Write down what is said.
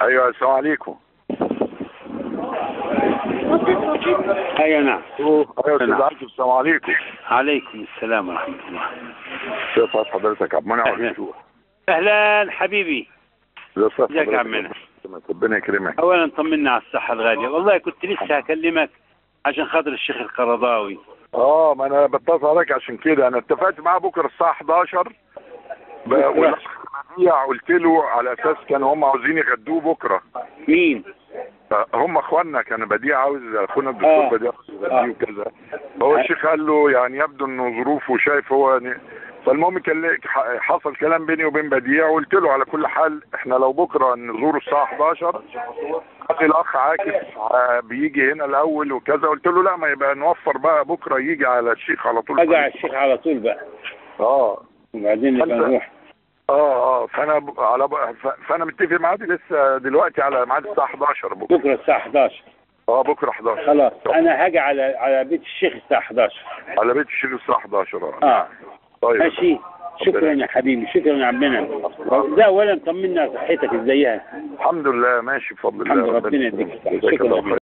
ايوه السلام عليكم. ايوه نعم. ايوه استاذ عاكف السلام عليكم. عليكم السلام ورحمة الله. كيف حضرتك عبد المنعم والفتوح؟ اهلا حبيبي. ازيك يا عمنا؟ ربنا يكرمك. اولا طمنا على الصحة الغالية. والله كنت لسه هكلمك عشان خاطر الشيخ القرضاوي. ما انا بتصل عليك عشان كده. انا اتفقت معاه بكره الساعه 11 والبديع قلت له على اساس كانوا هم عاوزين يغدوه بكره. مين؟ هم اخواننا. كان بديع عاوز اخونا الدكتور بديع يغديه وكذا. هو الشيخ قال له يعني يبدو انه ظروفه شايف هو فالمهم كان حصل كلام بيني وبين بديع وقلت له على كل حال احنا لو بكره نزوره الساعه 11 قال لي الاخ عاكف بيجي هنا الاول وكذا. قلت له لا، ما يبقى نوفر بقى بكره يجي على الشيخ على طول. اجي على الشيخ على طول بقى. وبعدين نبقى نروح. فانا متفق معاه لسه دلوقتي على ميعاد الساعه 11 بكره الساعه 11. بكره 11 خلاص. انا هاجي على بيت الشيخ الساعه 11. على بيت الشيخ الساعه 11. طيب ماشي. شكرا يا حبيبي، شكرا يا عمنا. ده اولا طمنا على صحتك ازيها؟ الحمد لله ماشي بفضل الله. الحمد لله. ربنا يديك الصحه. شكرا.